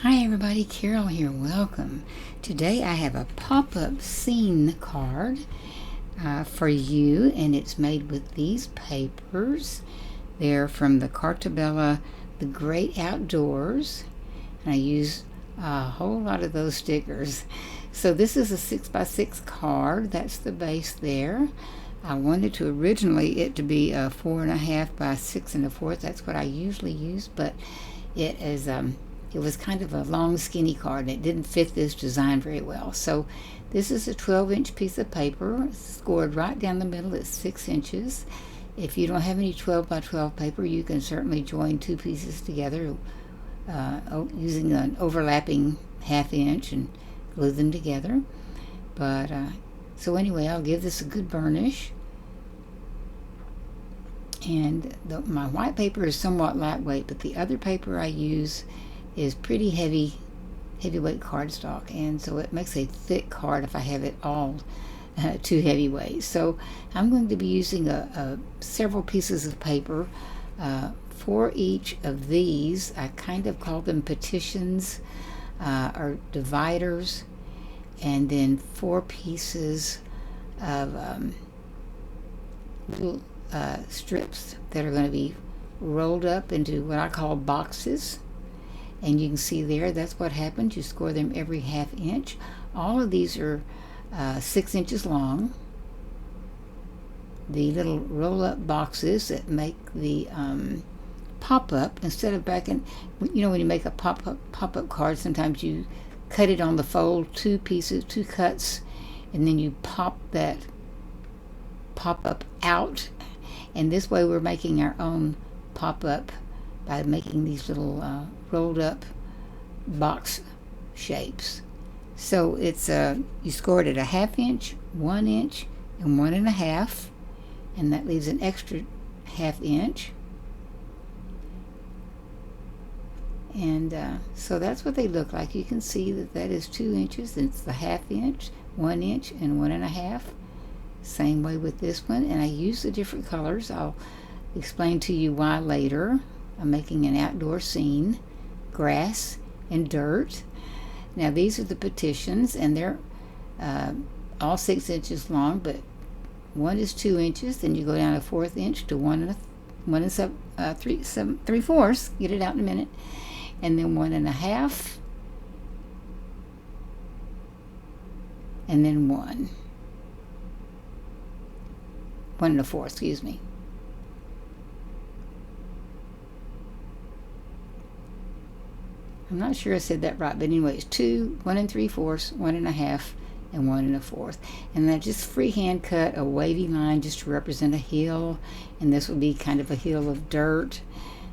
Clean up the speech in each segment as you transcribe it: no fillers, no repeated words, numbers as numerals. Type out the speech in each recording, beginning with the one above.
Hi everybody, Carol here. Welcome. Today I have a pop-up scene card for you, and it's made with these papers. They're from the Cartabella The Great Outdoors, and I use a whole lot of those stickers. So this is a 6x6 card. That's the base there. I wanted to originally it to be a 4.5 by 6 1/4. That's what I usually use, but it is it was kind of a long skinny card and it didn't fit this design very well. So this is a 12-inch piece of paper scored right down the middle at 6 inches. If you don't have any 12 by 12 paper, you can certainly join two pieces together using an overlapping 1/2 inch and glue them together. But so anyway, I'll give this a good burnish. And my white paper is somewhat lightweight, but the other paper I use is pretty heavyweight cardstock, and so it makes a thick card if I have it all too heavyweight. So I'm going to be using several pieces of paper for each of these. I kind of call them petitions or dividers, and then 4 pieces of little strips that are going to be rolled up into what I call boxes. And you can see there, that's what happens. You score them every 1/2 inch. All of these are 6 inches long. The little roll-up boxes that make the pop-up, instead of back in, when you make a pop-up card, sometimes you cut it on the fold, 2 pieces, 2 cuts, and then you pop that pop-up out. And this way we're making our own pop-up by making these little rolled up box shapes. So it's you score it at a 1/2 inch, 1 inch, and 1 1/2, and that leaves an extra 1/2 inch. And so that's what they look like. You can see that is 2 inches, and it's the 1/2 inch, 1 inch, and 1 1/2. Same way with this one, and I use the different colors. I'll explain to you why later. I'm making an outdoor scene, grass and dirt. Now these are the petitions, and they're all 6 inches long, but one is 2 inches. Then you go down a 1/4 inch to 1 3/4. Get it out in a minute, and then 1 1/2, and then 1 1 1/4. Excuse me. I'm not sure I said that right, but anyway, it's 2, 1 3/4, 1 1/2, and 1 1/4. And I just freehand cut a wavy line just to represent a hill, and this will be kind of a hill of dirt.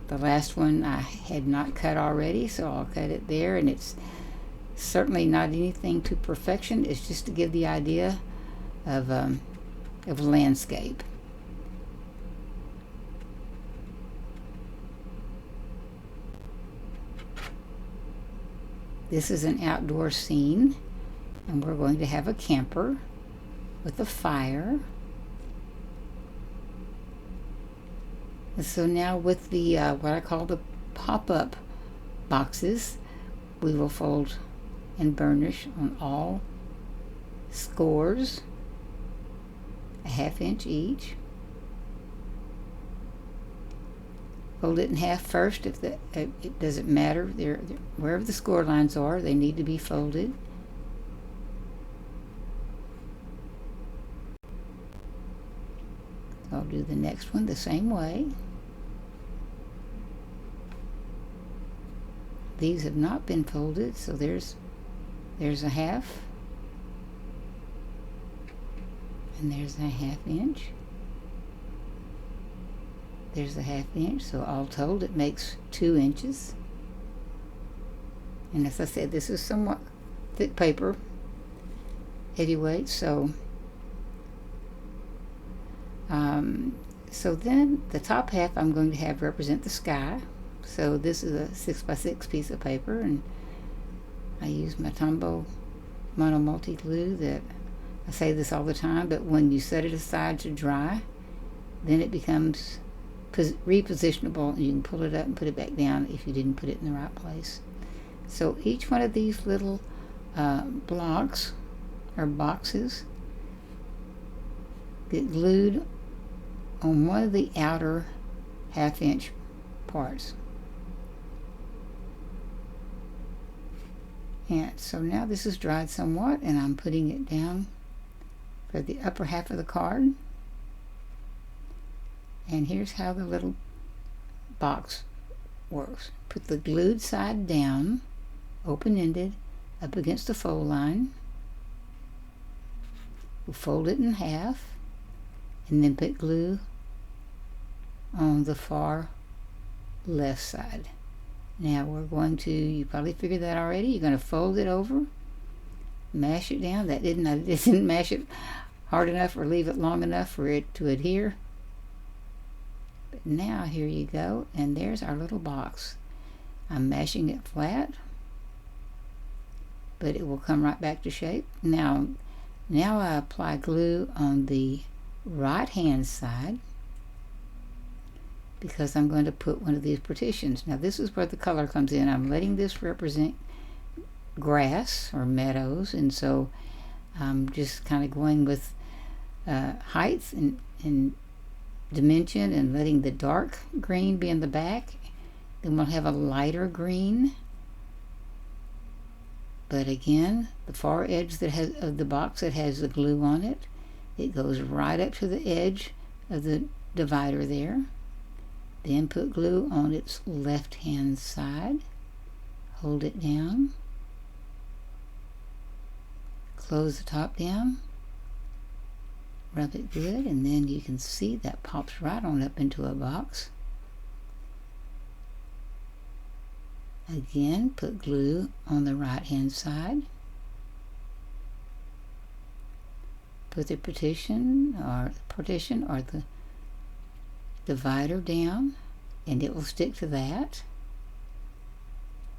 The last one I had not cut already, so I'll cut it there, and it's certainly not anything to perfection. It's just to give the idea of landscape. This is an outdoor scene, and we're going to have a camper with a fire. And so now with the what I call the pop-up boxes, we will fold and burnish on all scores, a 1/2 inch each. Fold it in half first. If it doesn't matter, wherever the score lines are, they need to be folded. I'll do the next one the same way. These have not been folded, so there's a 1/2, and there's a 1/2 inch. There's a 1/2 inch, so all told it makes 2 inches. And as I said, this is somewhat thick paper, heavyweight, so then the top half I'm going to have represent the sky. So this is a 6x6 piece of paper, and I use my Tombow Mono Multi glue that, I say this all the time, but when you set it aside to dry, then it becomes repositionable, and you can pull it up and put it back down if you didn't put it in the right place. So each one of these little blocks or boxes get glued on one of the outer 1/2 inch parts. And so now this is dried somewhat, and I'm putting it down for the upper half of the card. And here's how the little box works. Put the glued side down, open-ended, up against the fold line. We'll fold it in half, and then put glue on the far left side. Now we're going to, you probably figured that already, you're going to fold it over, mash it down. I didn't mash it hard enough or leave it long enough for it to adhere. But now here you go, and there's our little box. I'm mashing it flat, but it will come right back to shape. Now I apply glue on the right hand side, because I'm going to put one of these partitions. Now this is where the color comes in. I'm letting this represent grass or meadows, and so I'm just kind of going with height and dimension, and letting the dark green be in the back. Then we'll have a lighter green, but again, the far edge that has of the box that has the glue on it, it goes right up to the edge of the divider there. Then put glue on its left hand side, hold it down, close the top down, rub it good, and then you can see that pops right on up into a box. Again, put glue on the right hand side, put the partition or the divider down, and it will stick to that,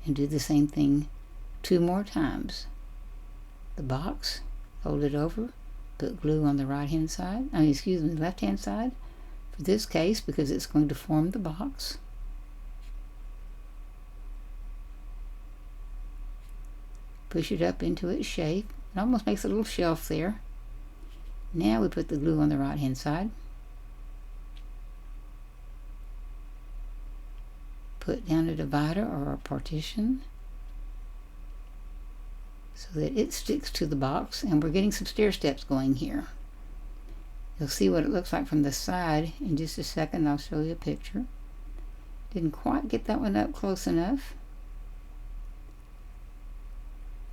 and do the same thing 2 more times. The box, fold it over, put glue on the left hand side for this case, because it's going to form the box. Push it up into its shape. It almost makes a little shelf there. Now we put the glue on the right hand side, put down a divider or a partition so that it sticks to the box, and we're getting some stair steps going here. You'll see what it looks like from the side in just a second. I'll show you a picture. Didn't quite get that one up close enough.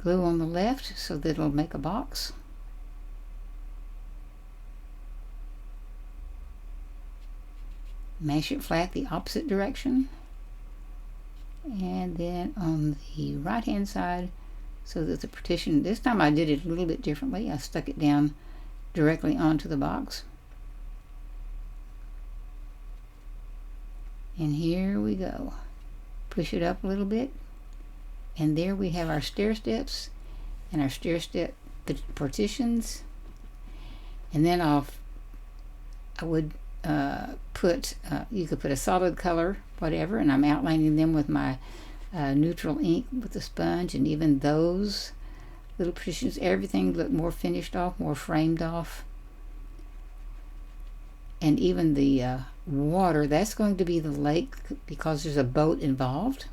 Glue on the left so that it'll make a box. Mash it flat the opposite direction, and then on the right hand side so that the partition, this time I did it a little bit differently. I stuck it down directly onto the box, and here we go. Push it up a little bit, and there we have our stair steps and our stair step partitions. And then I would put, you could put a solid color, whatever, and I'm outlining them with my neutral ink with the sponge, and even those little partitions, everything looked more finished off, more framed off. And even the water, that's going to be the lake because there's a boat involved.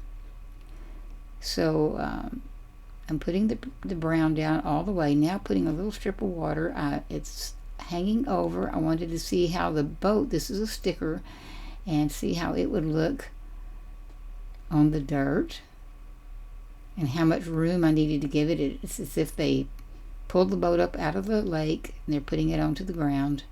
So I'm putting the brown down all the way, now putting a little strip of water. It's hanging over. I wanted to see how the boat, this is a sticker, and see how it would look on the dirt and how much room I needed to give it. It's as if they pulled the boat up out of the lake and they're putting it onto the ground.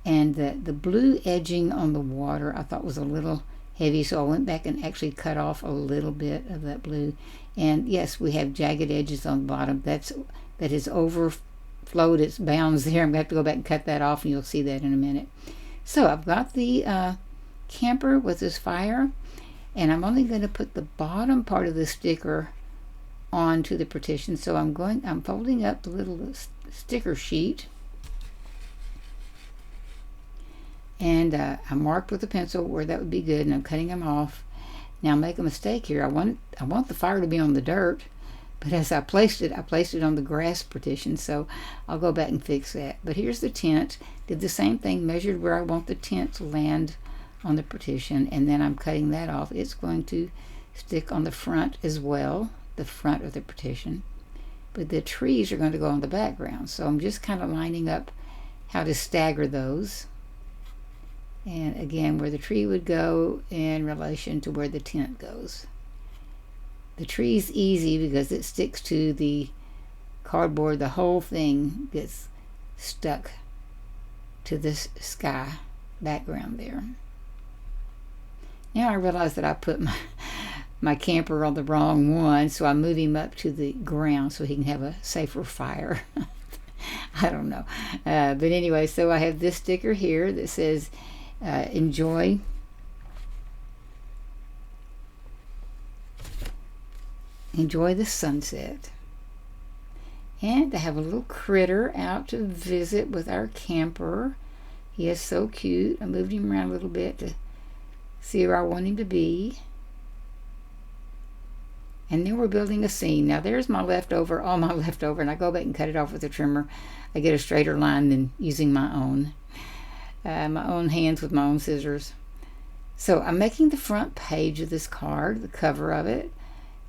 And the blue edging on the water I thought was a little heavy, so I went back and actually cut off a little bit of that blue. And yes, we have jagged edges on the bottom. That has overflowed its bounds there. I'm going to have to go back and cut that off, and you'll see that in a minute. So I've got the camper with this fire, and I'm only going to put the bottom part of the sticker onto the partition. So I'm folding up the little sticker sheet, and I marked with a pencil where that would be good, and I'm cutting them off. Now make a mistake here. I want the fire to be on the dirt, but as I placed it on the grass partition, so I'll go back and fix that. But here's the tent. Did the same thing, measured where I want the tent to land on the partition, and then I'm cutting that off. It's going to stick on the front as well, the front of the partition. But the trees are going to go on the background. So I'm just kind of lining up how to stagger those. And again, where the tree would go in relation to where the tent goes. The tree's easy because it sticks to the cardboard. The whole thing gets stuck to this sky background there. Now I realize that I put my camper on the wrong one, so I move him up to the ground so he can have a safer fire. I don't know. But anyway, so I have this sticker here that says, enjoy the sunset. And I have a little critter out to visit with our camper. He is so cute. I moved him around a little bit to see where I want him to be. And then we're building a scene. Now there's my leftover, all my leftover, and I go back and cut it off with a trimmer. I get a straighter line than using my own hands with my own scissors. So I'm making the front page of this card, the cover of it,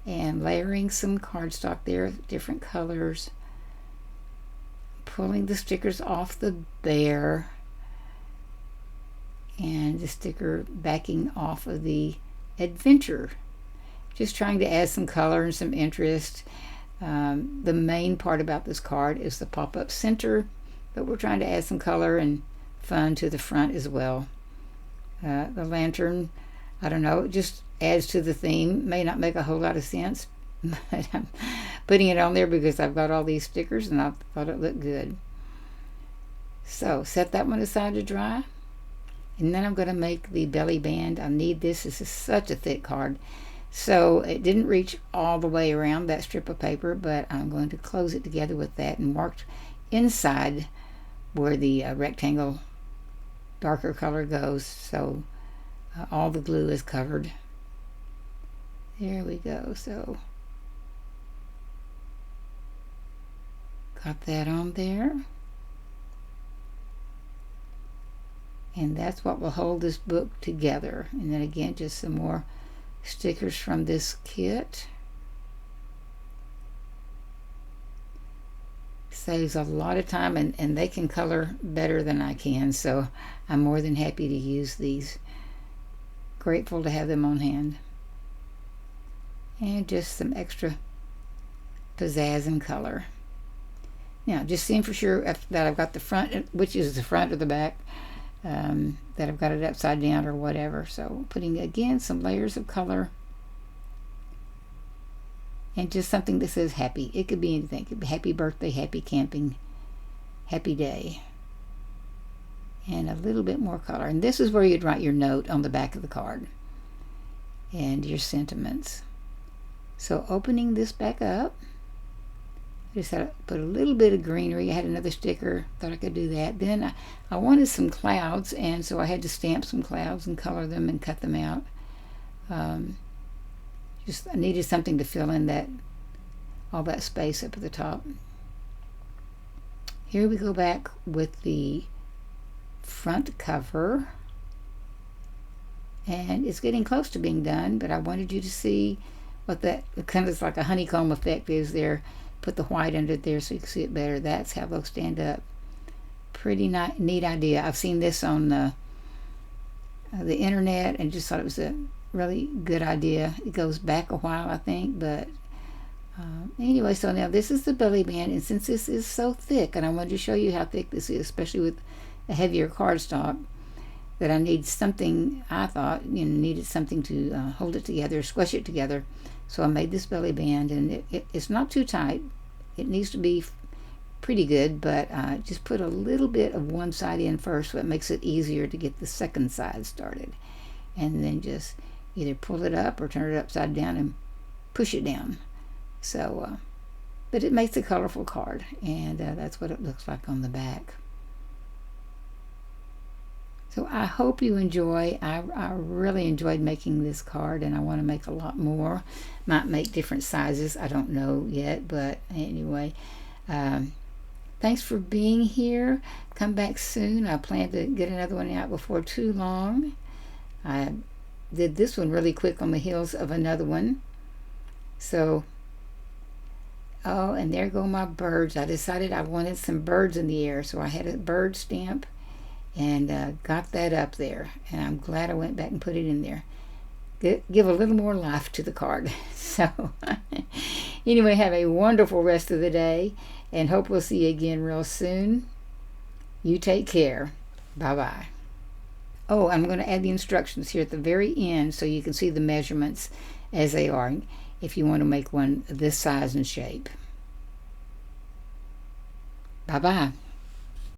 and layering some cardstock there, different colors. Pulling the stickers off the bear, and the sticker backing off of the adventure. Just trying to add some color and some interest. The main part about this card is the pop-up center, but we're trying to add some color and fun to the front as well. The lantern, I don't know, it just adds to the theme. May not make a whole lot of sense, but I'm putting it on there because I've got all these stickers and I thought it looked good. So set that one aside to dry, and then I'm going to make the belly band. I need this. This is such a thick card, so it didn't reach all the way around that strip of paper, but I'm going to close it together with that and marked inside where the rectangle darker color goes, so all the glue is covered. There we go. So got that on there, and that's what will hold this book together. And then again, just some more stickers from this kit. Saves a lot of time, and they can color better than I can, so I'm more than happy to use these. Grateful to have them on hand. And just some extra pizzazz and color. Now, just seeing for sure that I've got the front, which is the front or the back, that I've got it upside down or whatever. So putting, again, some layers of color. And just something that says happy. It could be anything. It could be happy birthday, happy camping, happy day. And a little bit more color. And this is where you'd write your note on the back of the card. And your sentiments. So opening this back up, I just had to put a little bit of greenery. I had another sticker, thought I could do that. Then I wanted some clouds, and so I had to stamp some clouds and color them and cut them out. I needed something to fill in all that space up at the top. Here we go back with the front cover, and it's getting close to being done, but I wanted you to see what that kind of like a honeycomb effect is there. Put the white under there so you can see it better. That's how they'll stand up. Pretty neat idea. I've seen this on the internet and just thought it was a really good idea. It goes back a while, I think, but anyway, so now this is the belly band, and since this is so thick, and I wanted to show you how thick this is, especially with a heavier cardstock, that I need something, I thought, needed something to hold it together, squish it together. So I made this belly band, and it's not too tight. It needs to be pretty good, but just put a little bit of one side in first so it makes it easier to get the second side started. And then just either pull it up or turn it upside down and push it down. So, but it makes a colorful card, and that's what it looks like on the back. So I hope you enjoy. I really enjoyed making this card, and I want to make a lot more. Might make different sizes. I don't know yet, but anyway. Thanks for being here. Come back soon. I plan to get another one out before too long. I did this one really quick on the heels of another one. So, oh, and there go my birds. I decided I wanted some birds in the air, so I had a bird stamp and got that up there. And I'm glad I went back and put it in there. Give a little more life to the card. So, anyway, have a wonderful rest of the day, and hope we'll see you again real soon. You take care. Bye-bye. Oh, I'm going to add the instructions here at the very end so you can see the measurements as they are if you want to make one this size and shape. Bye-bye.